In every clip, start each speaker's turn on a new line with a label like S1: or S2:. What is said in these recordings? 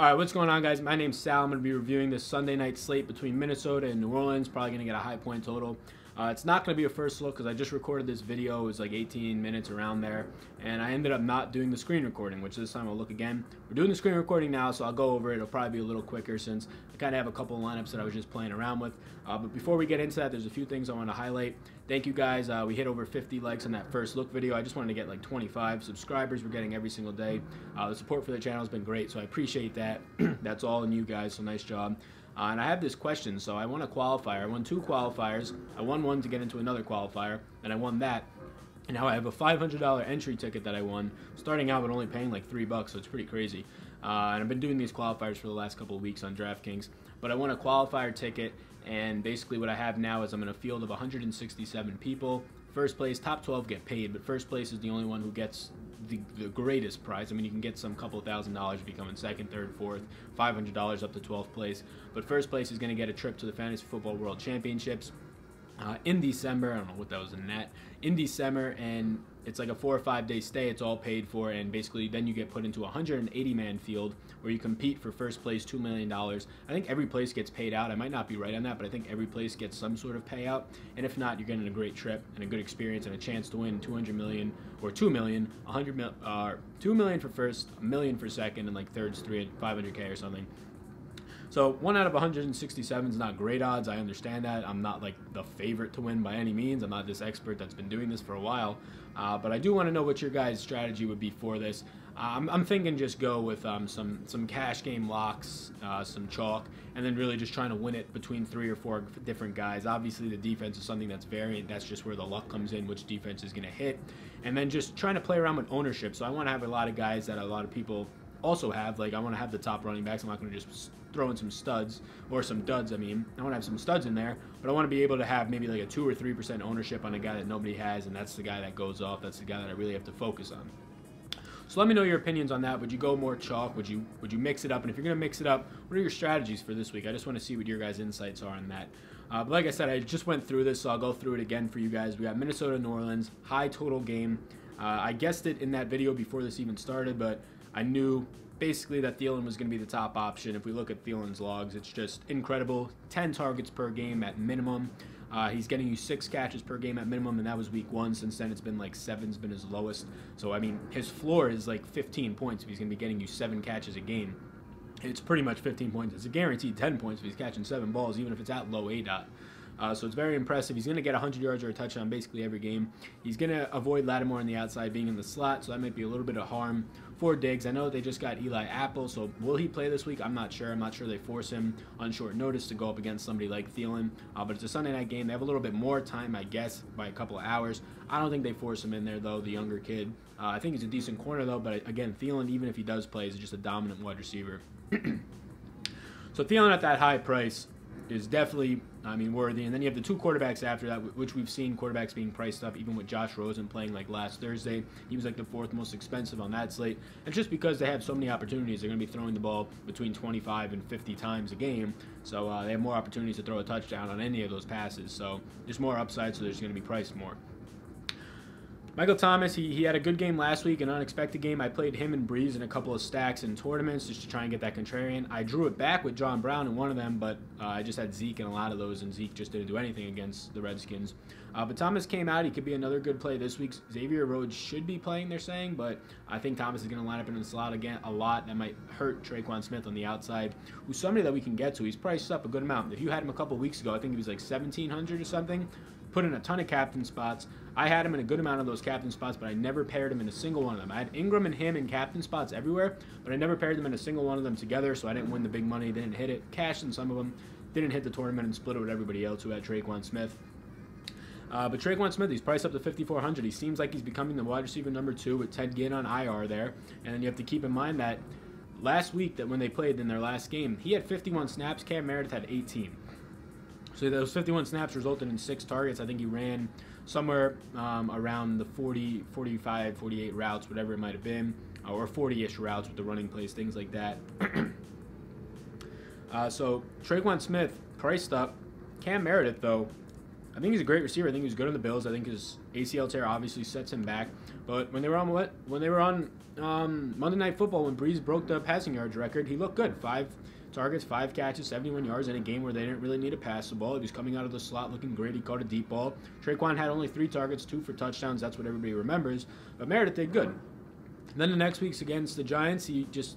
S1: All right, what's going on, guys? My name's Sal. I'm going to be reviewing this Sunday night slate between Minnesota and New Orleans. Probably going to get a high point total. It's not going to be a first look because I just recorded this video. It was like 18 minutes around there, and I ended up not doing the screen recording, which this time I'll look again. We're doing the screen recording now, so I'll go over it. It'll probably be a little quicker since I kind of have a couple of lineups that I was just playing around with. But before we get into that, there's a few things I want to highlight. Thank you, guys. We hit over 50 likes on that first look video. I just wanted to get like 25 subscribers. We're getting every single day. The support for the channel has been great, so I appreciate that. That's all in you guys, so nice job. And I have this question, so I won a qualifier. I won 2 qualifiers. I won one to get into another qualifier, and I won that. And now I have a $500 entry ticket that I won, starting out but only paying like $3, so it's pretty crazy. And I've been doing these qualifiers for the last couple of weeks on Draftkings. But I won a qualifier ticket, and basically what I have now is I'm in a field of 167 people. First place, top 12 get paid, but first place is the only one who gets the greatest prize. I mean, you can get some couple $1,000s if you come in second, third, fourth, $500 up to 12th place. But first place is going to get a trip to the Fantasy Football World Championships in December. I don't know what that was in that. In December, and it's like a 4 or 5 day stay. It's all paid for, and basically then you get put into a 180-man field where you compete for first place, $2 million. I think every place gets paid out. I might not be right on that, but I think every place gets some sort of payout. And if not, you're getting a great trip and a good experience and a chance to win $200 million or $2 million, $2 million for first, $1 million for second, and like third's $500K or something. So 1 out of 167 is not great odds. I understand that. I'm not like the favorite to win by any means. I'm not this expert that's been doing this for a while. But I do want to know what your guys' strategy would be for this. I'm thinking just go with some cash game locks, some chalk, and then really just trying to win it between 3 or 4 different guys. Obviously, the defense is something that's variant. That's just where the luck comes in, which defense is going to hit. And then just trying to play around with ownership. So I want to have a lot of guys that a lot of people also have. Like, I want to have the top running backs. I'm not going to just throw in some studs or some duds. I mean, I want to have some studs in there, but I want to be able to have maybe like a 2 or 3% ownership on a guy that nobody has, and that's the guy that goes off. That's the guy that I really have to focus on. So let me know your opinions on that. Would you go more chalk? Would you mix it up? And if you're going to mix it up, what are your strategies for this week? I just want to see what your guys' insights are on that. But like I said, I just went through this, so I'll go through it again for you guys. We got Minnesota, New Orleans, high total game. I guessed it in that video before this even started, but I knew basically that Thielen was going to be the top option. If we look at Thielen's logs, it's just incredible. 10 targets per game at minimum. He's getting you 6 catches per game at minimum, and that was week 1. Since then, it's been like 7's been his lowest. So, I mean, his floor is like 15 points if he's going to be getting you 7 catches a game. It's pretty much 15 points. It's a guaranteed 10 points if he's catching 7 balls, even if it's at low ADOT. So it's very impressive. He's going to get 100 yards or a touchdown basically every game. He's going to avoid Lattimore on the outside being in the slot, so that might be a little bit of harm for Diggs. I know they just got Eli Apple, so will he play this week? I'm not sure. I'm not sure they force him on short notice to go up against somebody like Thielen. But it's a Sunday night game. They have a little bit more time, I guess, by a couple of hours. I don't think they force him in there, though, the younger kid. I think he's a decent corner, though, but again, Thielen, even if he does play, is just a dominant wide receiver. So Thielen at that high price is definitely, I mean, worthy. And then you have the 2 quarterbacks after that, which we've seen quarterbacks being priced up, even with Josh Rosen playing like last Thursday. He was like the 4th most expensive on that slate. And just because they have so many opportunities, they're going to be throwing the ball between 25 and 50 times a game. So they have more opportunities to throw a touchdown on any of those passes. So there's more upside, so there's going to be priced more. Michael Thomas, he had a good game last week, an unexpected game. I played him and Breeze in a couple of stacks and tournaments just to try and get that contrarian. I drew it back with John Brown in one of them, but I just had Zeke in a lot of those, and Zeke just didn't do anything against the Redskins. But Thomas came out. He could be another good play this week. Xavier Rhodes should be playing, they're saying, but I think Thomas is going to line up in the slot again a lot. That might hurt Traquan Smith on the outside, who's somebody that we can get to. He's priced up a good amount. If you had him a couple of weeks ago, I think he was like $1,700 or something. Put in a ton of captain spots. I had him in a good amount of those captain spots, but I never paired him in a single one of them. I had Ingram and him in captain spots everywhere, but I never paired them in a single one of them together, so I didn't win the big money, didn't hit it. Cashed in some of them, didn't hit the tournament, and split it with everybody else who had Traquan Smith. But Traquan Smith, he's priced up to $5,400. He seems like he's becoming the wide receiver number 2 with Ted Ginn on IR there. And then you have to keep in mind that last week, that when they played in their last game, he had 51 snaps. Cam Meredith had 18. So those 51 snaps resulted in 6 targets. I think he ran somewhere around the 40, 45, 48 routes, whatever it might have been, or 40-ish routes with the running plays, things like that. So Traquan Smith priced up. Cam Meredith, though, I think he's a great receiver. I think he was good on the Bills. I think his ACL tear obviously sets him back. But when they were on Monday Night Football, when Breeze broke the passing yards record, he looked good. 5 targets, 5 catches, 71 yards in a game where they didn't really need to pass the ball. He was coming out of the slot looking great. He caught a deep ball. Traquan had only 3 targets, 2 for touchdowns. That's what everybody remembers. But Meredith did good. Then the next week's against the Giants,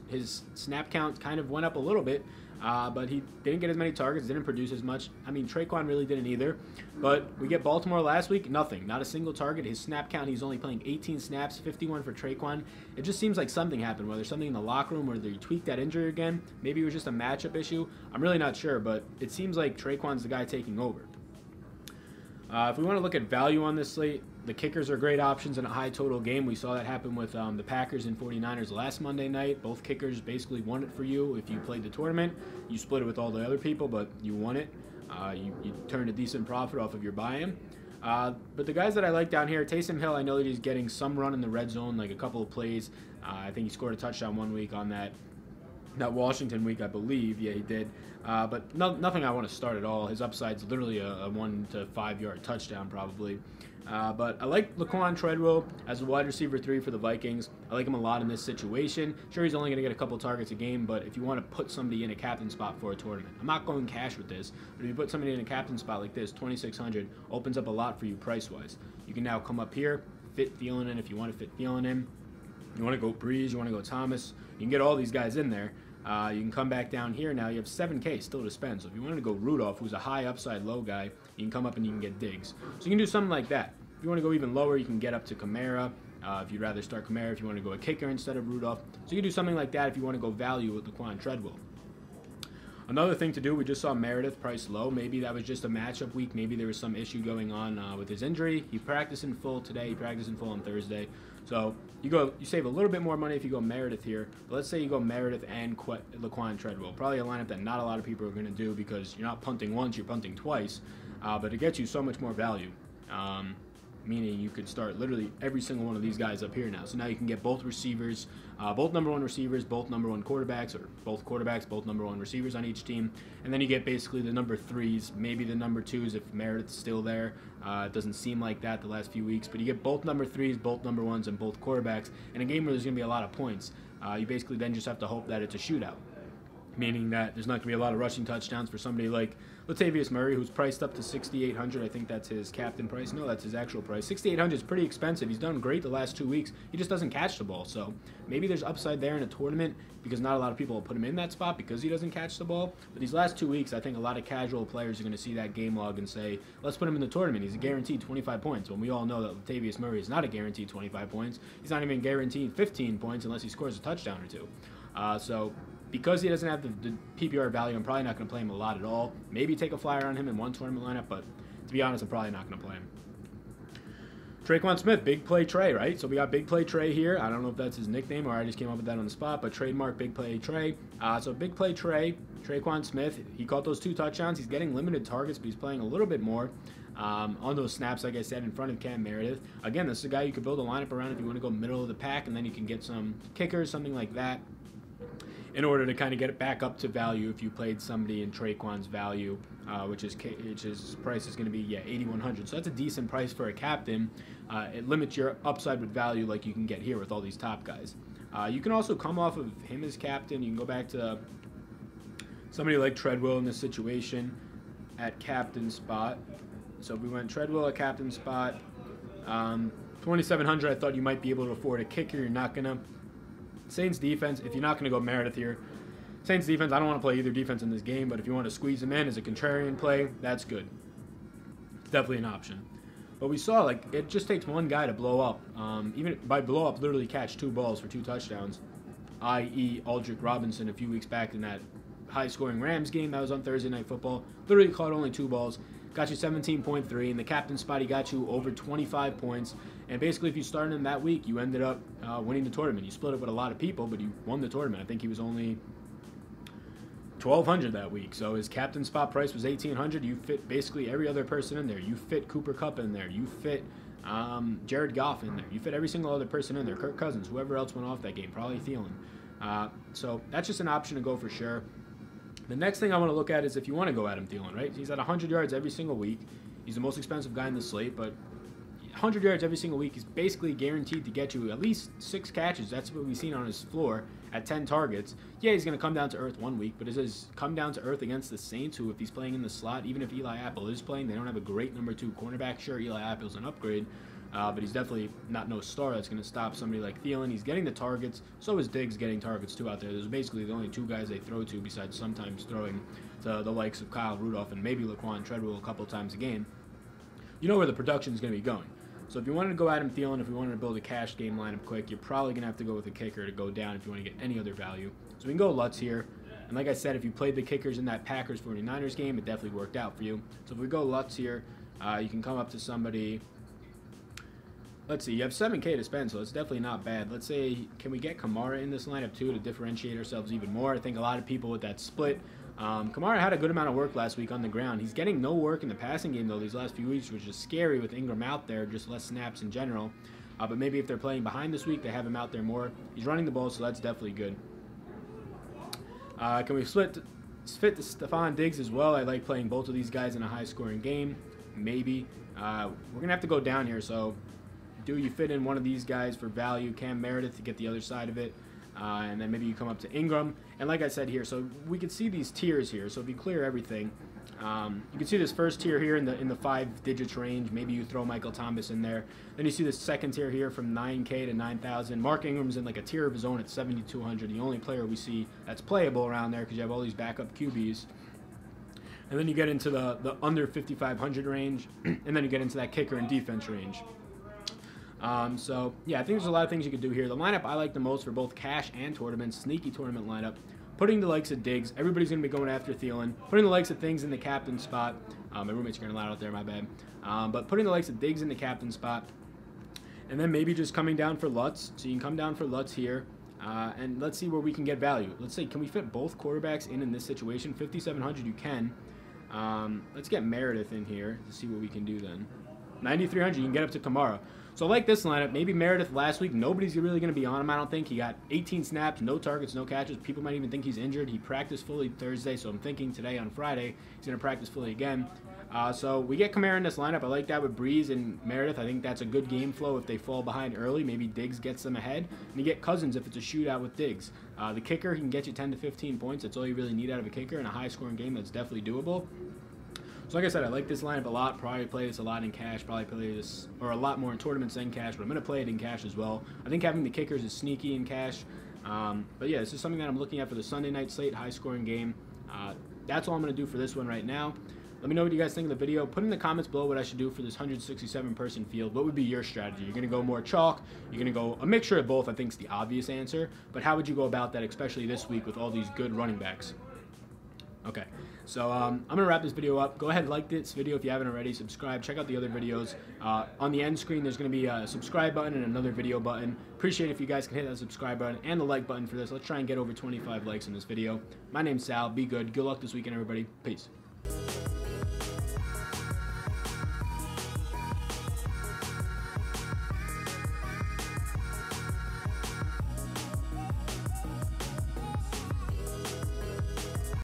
S1: his snap count kind of went up a little bit, but he didn't get as many targets, didn't produce as much. I mean, Traquan really didn't either. But we get Baltimore last week, nothing, not a single target. His snap count, he's only playing 18 snaps, 51 for Traquan. It just seems like something happened, whether something in the locker room, whether he tweaked that injury again. Maybe it was just a matchup issue. I'm really not sure, but it seems like Traquan's the guy taking over. If we want to look at value on this slate, the kickers are great options in a high total game. We saw that happen with the Packers and 49ers last Monday night. Both kickers basically won it for you. If you played the tournament, you split it with all the other people, but you won it. You turned a decent profit off of your buy-in. But the guys that I like down here, Taysom Hill, I know that he's getting some run in the red zone, like a couple of plays. I think he scored a touchdown one week on that Washington week, I believe. Yeah, he did. But nothing I want to start at all. His upside's literally a 1 to 5 yard touchdown probably. But I like Laquan Treadwell as a wide receiver 3 for the Vikings. I like him a lot in this situation. Sure, he's only going to get a couple targets a game, but if you want to put somebody in a captain spot for a tournament, I'm not going cash with this, but if you put somebody in a captain spot like this, 2,600 opens up a lot for you price-wise. You can now come up here, fit Thielen in if you want to fit Thielen in. You want to go Breeze, you want to go Thomas, you can get all these guys in there. You can come back down here now. You have 7K still to spend. So if you wanted to go Rudolph, who's a high upside low guy, you can come up and you can get Diggs. So you can do something like that. If you want to go even lower, you can get up to Kamara. If you'd rather start Kamara, if you want to go a kicker instead of Rudolph. So you can do something like that if you want to go value with Laquan Treadwell. Another thing to do, we just saw Meredith priced low. Maybe that was just a matchup week. Maybe there was some issue going on with his injury. He practiced in full today. He practiced in full on Thursday. So you save a little bit more money if you go Meredith here. But let's say you go Meredith and Laquan Treadwell. Probably a lineup that not a lot of people are going to do because you're not punting once, you're punting twice. But it gets you so much more value. Meaning you could start literally every single one of these guys up here now. So now you can get both receivers, both number 1 receivers, both number 1 quarterbacks, or both quarterbacks, both number 1 receivers on each team. And then you get basically the number 3s, maybe the number 2s if Meredith's still there. It doesn't seem like that the last few weeks, but you get both number 3s, both number 1s, and both quarterbacks. In a game where there's going to be a lot of points, you basically then just have to hope that it's a shootout. Meaning that there's not going to be a lot of rushing touchdowns for somebody like Latavius Murray, who's priced up to $6,800. I think that's his captain price. No, that's his actual price. $6,800 is pretty expensive. He's done great the last 2 weeks. He just doesn't catch the ball. So maybe there's upside there in a tournament because not a lot of people will put him in that spot because he doesn't catch the ball. But these last 2 weeks, I think a lot of casual players are going to see that game log and say, let's put him in the tournament. He's a guaranteed 25 points. When we all know that Latavius Murray is not a guaranteed 25 points. He's not even guaranteed 15 points unless he scores a touchdown or 2. So because he doesn't have the PPR value, I'm probably not going to play him a lot at all. Maybe take a flyer on him in one tournament lineup, but to be honest, I'm probably not going to play him. Traquan Smith, Big Play Trey, right? So we got Big Play Trey here. I don't know if that's his nickname or I just came up with that on the spot, but trademark Big Play Trey. So Big Play Trey, Traquan Smith, he caught those 2 touchdowns. He's getting limited targets, but he's playing a little bit more on those snaps, like I said, in front of Cam Meredith. Again, this is a guy you could build a lineup around if you want to go middle of the pack, and then you can get some kickers, something like that, in order to kind of get it back up to value if you played somebody in Traquan's value, which his price is going to be, $8,100. So that's a decent price for a captain. It limits your upside with value like you can get here with all these top guys. You can also come off of him as captain. You can go back to somebody like Treadwell in this situation at captain spot. So if we went Treadwell at captain spot, 2,700, I thought you might be able to afford a kicker. You're not going to. Saints defense, if you're not going to go Meredith here, Saints defense, I don't want to play either defense in this game, but if you want to squeeze them in as a contrarian play, that's good. It's definitely an option. But we saw, like, it just takes one guy to blow up. Even by blow up, literally catch 2 balls for 2 touchdowns, i.e. Aldrick Robinson a few weeks back in that high-scoring Rams game that was on Thursday Night Football. Literally caught only 2 balls. Got you 17.3. In the captain spot, he got you over 25 points. And basically, if you started him that week, you ended up winning the tournament. You split it with a lot of people, but you won the tournament. I think he was only $1,200 that week. So his captain spot price was $1,800. You fit basically every other person in there. You fit Cooper Kupp in there. You fit Jared Goff in there. You fit every single other person in there. Kirk Cousins, whoever else went off that game, probably Thielen. So that's just an option to go for sure. The next thing I want to look at is if you want to go Adam Thielen, right? He's at 100 yards every single week. He's the most expensive guy in the slate, but 100 yards every single week is basically guaranteed to get you at least 6 catches. That's what we've seen on his floor at 10 targets. Yeah, he's going to come down to earth one week, but it says come down to earth against the Saints, who if he's playing in the slot, even if Eli Apple is playing, they don't have a great number 2 cornerback. Sure, Eli Apple's an upgrade, but he's definitely not no star that's going to stop somebody like Thielen. He's getting the targets. So is Diggs getting targets too out there. There's basically the only 2 guys they throw to, besides sometimes throwing to the likes of Kyle Rudolph and maybe Laquan Treadwell a couple times a game. You know where the production is going to be going. So if you wanted to go Adam Thielen, if you wanted to build a cash game lineup quick, you're probably going to have to go with a kicker to go down if you want to get any other value. So we can go Lutz here. And like I said, if you played the kickers in that Packers 49ers game, it definitely worked out for you. So if we go Lutz here, you can come up to somebody. Let's see, you have 7K to spend, so it's definitely not bad. Let's say, can we get Kamara in this lineup too to differentiate ourselves even more? I think a lot of people with that split. Kamara had a good amount of work last week on the ground. He's getting no work in the passing game, though, these last few weeks, which is scary with Ingram out there, just less snaps in general. But maybe if they're playing behind this week, they have him out there more. He's running the ball, so that's definitely good. Can we fit to Stephon Diggs as well? I like playing both of these guys in a high-scoring game. Maybe. We're going to have to go down here, so do you fit in one of these guys for value? Cam Meredith to get the other side of it. And then maybe you come up to Ingram. And like I said here, so we can see these tiers here. So if you clear everything, you can see this first tier here in the 5 digits range. Maybe you throw Michael Thomas in there. Then you see this second tier here from 9K to 9,000. Mark Ingram's in like a tier of his own at 7,200. The only player we see that's playable around there because you have all these backup QBs. And then you get into the under 5,500 range. And then you get into that kicker and defense range. So, yeah, I think there's a lot of things you could do here. The lineup I like the most for both cash and tournaments, sneaky tournament lineup, putting the likes of Diggs. Everybody's going to be going after Thielen. Putting the likes of things in the captain spot. My roommate's getting loud out there, my bad. But putting the likes of Diggs in the captain spot. And then maybe just coming down for Lutz. So you can come down for Lutz here. And let's see where we can get value. Let's say, can we fit both quarterbacks in this situation? 5,700 you can. Let's get Meredith in here to see what we can do then. 9,300, you can get up to Kamara. So I like this lineup. Maybe Meredith last week, nobody's really going to be on him, I don't think. He got 18 snaps, no targets, no catches. People might even think he's injured. He practiced fully Thursday, so I'm thinking today on Friday he's going to practice fully again. So we get Kamara in this lineup. I like that with Breeze and Meredith. I think that's a good game flow if they fall behind early. Maybe Diggs gets them ahead. And you get Cousins if it's a shootout with Diggs. The kicker, he can get you 10 to 15 points. That's all you really need out of a kicker in a high-scoring game. That's definitely doable. So like I said, I like this lineup a lot. Probably play this a lot in cash. Probably play this, or a lot more in tournaments than cash. But I'm going to play it in cash as well. I think having the kickers is sneaky in cash. But yeah, this is something that I'm looking at for the Sunday night slate, high-scoring game. That's all I'm going to do for this one right now. Let me know what you guys think of the video. Put in the comments below what I should do for this 167-person field. What would be your strategy? You're going to go more chalk. You're going to go a mixture of both, I think is the obvious answer. But how would you go about that, especially this week with all these good running backs? Okay, so I'm going to wrap this video up. Go ahead and like this video if you haven't already. Subscribe. Check out the other videos. On the end screen, there's going to be a subscribe button and another video button. Appreciate it if you guys can hit that subscribe button and the like button for this. Let's try and get over 25 likes in this video. My name's Sal. Be good. Good luck this weekend, everybody. Peace.